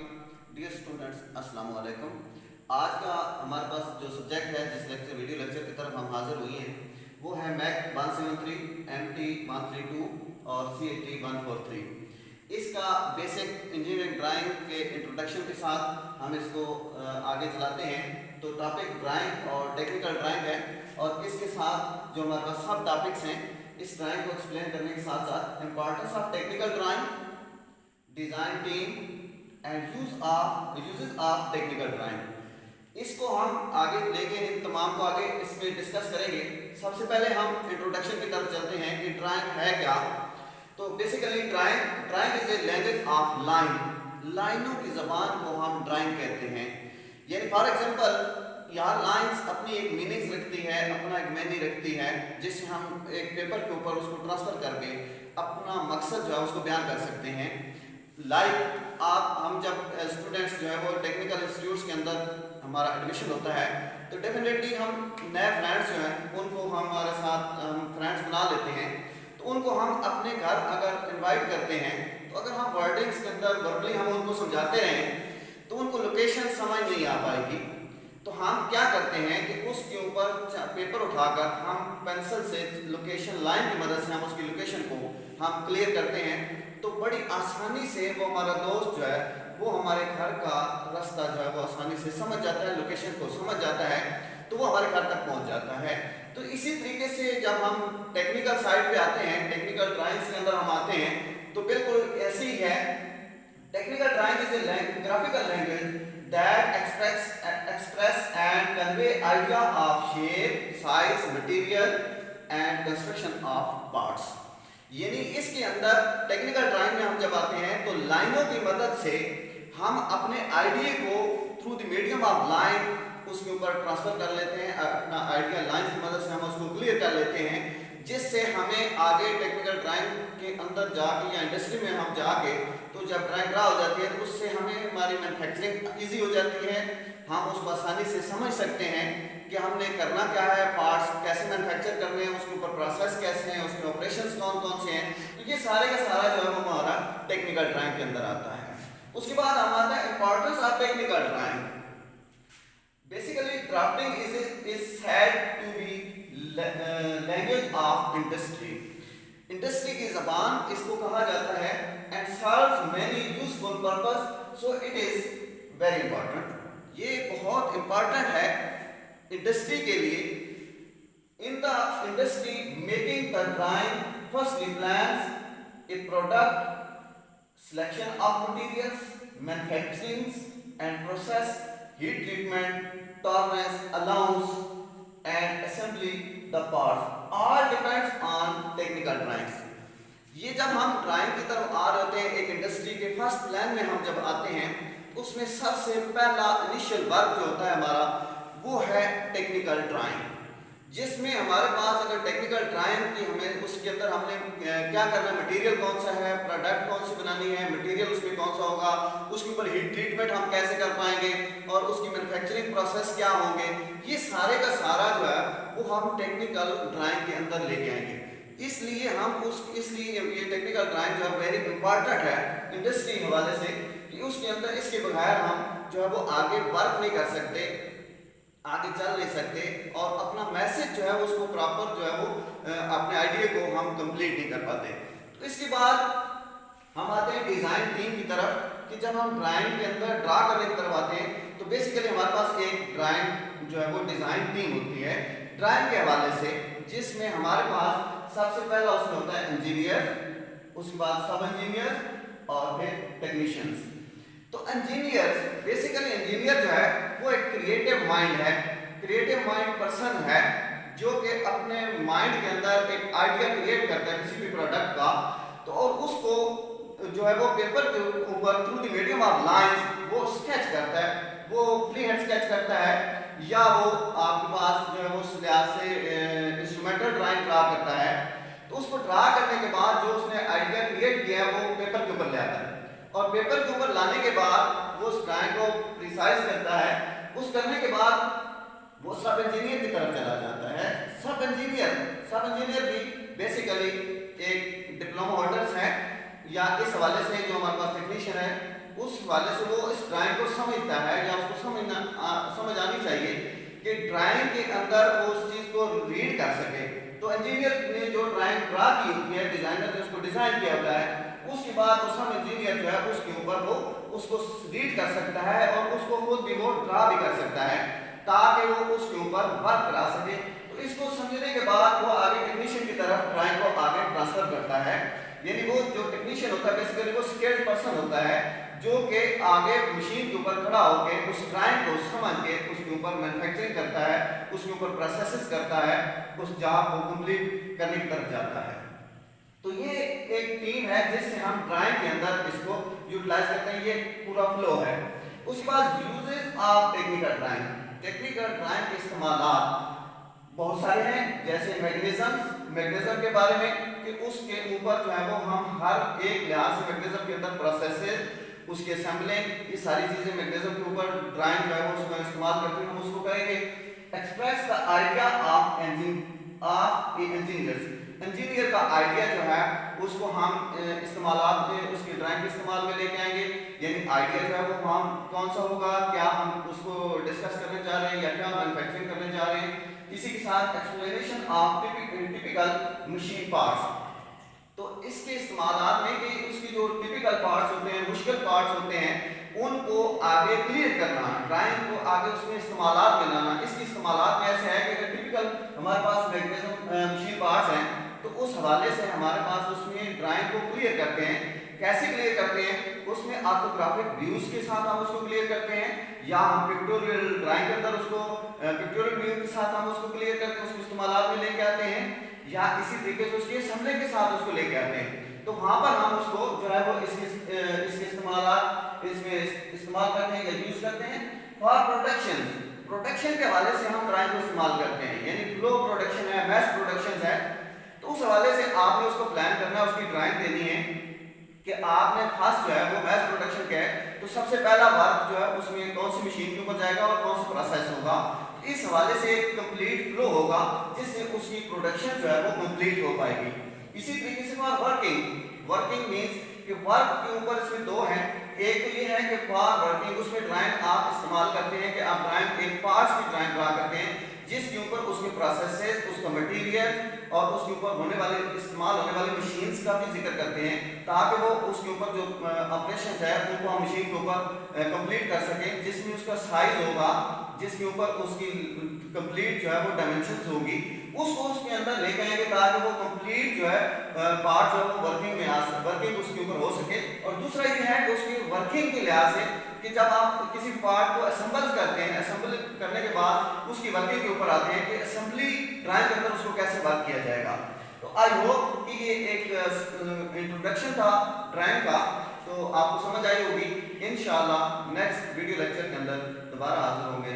Dear students, अस्सलाम वालेकुम। आज का हमारे पास जो सब्जेक्ट है, जिस लेक्चर वीडियो लेक्चर की तरफ हम हाजिर हुए हैं, वो है मैक 173, MT 132 और CAT 143। इसका बेसिक इंजीनियरिंग ड्राइंग के इंट्रोडक्शन के साथ हम इसको आगे चलाते हैं। तो टॉपिक ड्राइंग और टेक्निकल ड्राइंग है, और इसके साथ जो हमारे पास सब टॉपिक्स हैं, इस ड्राइंग को एक्सप्लेन करने के साथ साथ importance of technical drawing, design team and uses of technical drawing, इसको हम आगे लेके इन तमाम को आगे इसमें डिस्कस करेंगे। सबसे पहले हम इंट्रोडक्शन की तरफ चलते हैं कि ड्राइंग है क्या। तो basically drawing is a language of लाइनों की ज़बान को हम ड्राइंग कहते हैं। यानी फॉर एग्जांपल यहाँ लाइंस अपनी एक मीनिंग्स रखती है, अपना एक मैनी रखती है, जिससे हम एक पेपर के ऊपर उसको ट्रांसफ़र करके अपना मकसद जो है उसको बयान कर सकते हैं। हम जब स्टूडेंट्स जो है वो टेक्निकल इंस्टीट्यूट्स के अंदर हमारा एडमिशन होता है, तो डेफिनेटली हम नए फ्रेंड्स जो हैं उनको हमारे साथ फ्रेंड्स बना लेते हैं। तो उनको हम अपने घर अगर इनवाइट करते हैं, तो अगर हम वर्डिंग्स के अंदर वर्बली हम उनको समझाते रहें तो उनको लोकेशन समझ नहीं आ पाएगी। तो हम क्या करते हैं कि उसके ऊपर पेपर उठाकर हम पेंसिल से लोकेशन लाइन की मदद से हम उसकी लोकेशन को हम क्लियर करते हैं। तो बड़ी आसानी से वो हमारा दोस्त जो है वो हमारे घर का रास्ता जो है वो आसानी से समझ जाता है, लोकेशन को समझ जाता है, तो वो हमारे घर तक पहुंच जाता है। तो इसी तरीके से जब हम टेक्निकल साइड पे आते हैं, टेक्निकल ड्राइंग्स के अंदर हम आते हैं, तो बिल्कुल ऐसे ही है। Technical drawing is a graphical language that express and convey idea of shape, size, material and construction of parts। यानी इसके अंदर टेक्निकल ड्राइंग में हम जब आते हैं तो लाइनों की मदद से हम अपने आइडिया को through the medium of line उसके ऊपर ट्रांसफर कर लेते हैं। अपना आइडिया लाइन की मदद से हम उसको क्लियर कर लेते हैं, जिससे हमें आगे टेक्निकल ड्राइंग के अंदर जाके या इंडस्ट्री में हम जाके तो जब ड्राइंग ड्रा हो जाती है तो उससे हमें हमारी मैन्युफैक्चरिंग ईजी हो जाती है। हम उसको आसानी से समझ सकते हैं कि हमने करना क्या है, पार्ट्स कैसे मैन्युफैक्चर करने हैं, उसके ऊपर प्रोसेस कैसे हैं, उसके ऑपरेशंस कौन कौन से हैं। तो ये सारे का सारा जो है वो हमारा टेक्निकल ड्राइंग के अंदर आता है। उसके बाद हम आता है importance of technical drawing. Basically drafting is said to be language of industry. Industry की ज़बान इसको कहा जाता है and serves many useful purpose, so it is very important. ये बहुत इंपॉर्टेंट है इंडस्ट्री के लिए। In the industry making the drawing firstly plans a product, selection of materials, manufacturing and process, heat treatment, tolerance, allowance and assembly the parts all depends on technical drawings. ये जब हम drawing की तरफ आ रहे होते हैं, एक इंडस्ट्री के फर्स्ट प्लान में हम जब आते हैं, उसमें सबसे पहला इनिशियल वर्क जो होता है हमारा वो है टेक्निकल ड्राइंग, जिसमें हमारे पास अगर टेक्निकल ड्राइंग की हमें उसके अंदर हमने क्या करना है, मटेरियल कौन सा है, प्रोडक्ट कौन सी बनानी है, मटेरियल उसमें कौन सा होगा, उसके ऊपर हीट ट्रीटमेंट हम कैसे कर पाएंगे और उसकी मैन्युफैक्चरिंग प्रोसेस क्या होंगे, ये सारे का सारा जो है वो हम टेक्निकल ड्राइंग के अंदर लेके आएंगे। इसलिए ये टेक्निकल ड्राइंग जो है वेरी इंपॉर्टेंट है इंडस्ट्री के हवाले से, कि उसके अंदर इसके बगैर हम जो है वो आगे वर्क नहीं कर सकते, आगे चल नहीं सकते, और अपना मैसेज जो है उसको प्रॉपर जो है वो अपने आइडिया को हम कंप्लीट नहीं कर पाते। तो इसके बाद हम आते हैं डिज़ाइन टीम की तरफ, कि जब हम ड्राइंग के अंदर ड्रा करने की तरफ आते हैं तो बेसिकली हमारे पास एक ड्राइंग जो है वो डिज़ाइन टीम होती है ड्राइंग के हवाले से, जिसमें हमारे पास सबसे पहला उसमें होता है इंजीनियर, उसके बाद सब इंजीनियर और फिर टेक्नीशियंस। तो इंजीनियर बेसिकली इंजीनियर जो है वो एक क्रिएटिव माइंड है, क्रिएटिव माइंड पर्सन है, जो कि अपने माइंड के अंदर एक आइडिया क्रिएट करता है किसी भी प्रोडक्ट का, तो और उसको जो है वो पेपर के ऊपर through the medium of lines वो स्केच करता है, वो फ्री हैंड स्केच करता है, या वो आपके पास जो है वो उस लिहाज से इंस्ट्रूमेंटल ड्राइंग ड्रा करता है। तो उसको ड्रा करने के बाद जो उसने आइडिया क्रिएट किया है वो पेपर के ऊपर ले आता है, और पेपर के ऊपर लाने के बाद वो उस ड्राइंग को प्रिसाइज करता है। उस करने के बाद वो सब इंजीनियर की तरफ चला जाता है। सब इंजीनियर भी बेसिकली एक डिप्लोमा होल्डर्स हैं, या इस हवाले से जो हमारे पास टेक्नीशियन है उस हवाले से वो इस ड्राइंग को समझता है या उसको समझ आनी चाहिए कि ड्राइंग के अंदर वो उस चीज़ को रीड कर सके। तो इंजीनियर ने जो ड्राइंग ड्रा की होती है, डिज़ाइनर ने उसको डिज़ाइन किया होता है, उसके बाद वो सब इंजीनियर जो है उसके ऊपर वो उसको रीड कर सकता है और उसको खुद भी वो ड्रा भी कर सकता है ताकि वो उसके ऊपर वर्क करा सके। तो इसको समझने के बाद वो आगे टेक्नीशियन की तरफ ड्राइंग को आगे ट्रांसफर करता है। यानी वो जो टेक्नीशियन होता है बेसिकली वो स्किल्ड पर्सन होता है जो कि आगे मशीन के ऊपर खड़ा होकर उस ड्राइंग को समझ के उसके ऊपर मैन्युफैक्चरिंग करता है, उसके ऊपर प्रोसेसेस करता है, उस जॉब को कंप्लीट करने की तरफ जाता है। तो ये एक टीम है जिससे हम ड्राइंग के अंदर इसको यूटिलाइज करते हैं, ये पूरा फ्लो है। उसके बाद uses of technical drawing. Technical drawing के इस्तेमाल बहुत सारे हैं, जैसे मैग्नीज्म के बारे में कि उसके ऊपर जो है वो हम हर एक लिहाज से मैग्नीज्म के अंदर प्रोसेसेस, उसके असेंबलिंग, ये सारी चीजें मैग्नीज्म के ऊपर ड्राइंग जो है वो उसको इस्तेमाल करते हैं, हम उसको करेंगे। Express the idea of engineer का आइडिया जो है उसको हम इस्तेमालात में उसकी ड्राइंग के इस्तेमाल में लेके आएंगे। यानी आइडिया जो है वो हम कौन सा होगा, क्या हम उसको डिस्कस करने जा रहे हैं या क्या मैन्युफैक्चरिंग करने जा रहे हैं। इसी के साथ explanation of typical machine parts. तो इसके इस्तेमाल में कि उसकी जो टिपिकल पार्ट्स होते हैं, मुश्किल पार्ट्स होते हैं, उनको आगे क्लियर करना, ड्राइंग को आगे उसमें इस्तेमालात में लाना। इसके इस्तेमालात में ऐसे है कि अगर टिपिकल हमारे पास मैग्नीज्म मशीन पार्ट्स हैं तो उस हवाले से हमारे पास उसमें ड्राइंग को क्लियर करते हैं। कैसे क्लियर करते हैं? उसमें ऑर्थोग्राफिक व्यूज के साथ हम उसको क्लियर करते हैं, या हम पिक्टोरियल ड्राइंग के अंदर उसको पिक्टोरियल व्यू के साथ हम उसको क्लियर करके उसको इस्तेमालात में लेके आते हैं, या इसी तरीके से उसके असेंबली के साथ उसको लेके आते हैं। तो वहां पर हम उसको जो है वो इसके इस्तेमाल करते हैं या यूज करते हैं। फॉर प्रोडक्शन के हवाले से हम ड्राइंग को इस्तेमाल करते हैं, यानी फ्लो प्रोडक्शन है, मैस प्रोडक्शन है। तो उस हवाले से आपने उसको प्लान करना है, उसकी ड्राइंग देनी है कि आपने फर्स्ट जो है वो मैस प्रोडक्शन क्या है, तो सबसे पहला वर्क जो है उसमें कौन सी मशीन के ऊपर जाएगा और कौन सा प्रोसेस होगा। इस हवाले से एक कंप्लीट फ्लो होगा जिससे उसकी प्रोडक्शन जो है वो कंप्लीट हो पाएगी। इसी तरीके से वर्किंग मींस कि वर्क के ऊपर इसमें दो हैं। एक तो ये है कि फॉर वर्किंग, उसमें ड्राइंग आप इस्तेमाल करते हैं कि आप ड्राइंग एक पार्ट्स की ड्राइंग ड्रा करते हैं जिसके ऊपर उसके प्रोसेसेस, उसका मटेरियल और उसके ऊपर होने वाले इस्तेमाल होने वाली मशीन्स का भी जिक्र करते हैं ताकि वो उसके ऊपर जो ऑपरेशंस है उनको हम मशीन के ऊपर कंप्लीट कर सकें, जिसमें उसका साइज होगा, जिसके ऊपर उसकी कंप्लीट जो है वो डायमेंशंस होगी, उसको उसके अंदर लेके आएंगे ताकि वो कंप्लीट जो है पार्ट जो है वो वर्किंग उसके ऊपर हो सके। और दूसरा ये है कि उसकी वर्किंग के लिहाज से कि जब आप किसी पार्ट को असेंबल करते हैं, असेंबल करने के बाद उसकी वर्किंग के ऊपर आते हैं कि असेंबली ड्राइंग के अंदर उसको कैसे वर्क किया जाएगा। तो आई होप कि ये एक इंट्रोडक्शन था ड्राइंग का, तो आपको समझ आई होगी। इंशाल्लाह नेक्स्ट वीडियो लेक्चर के अंदर दोबारा हाजिर होंगे।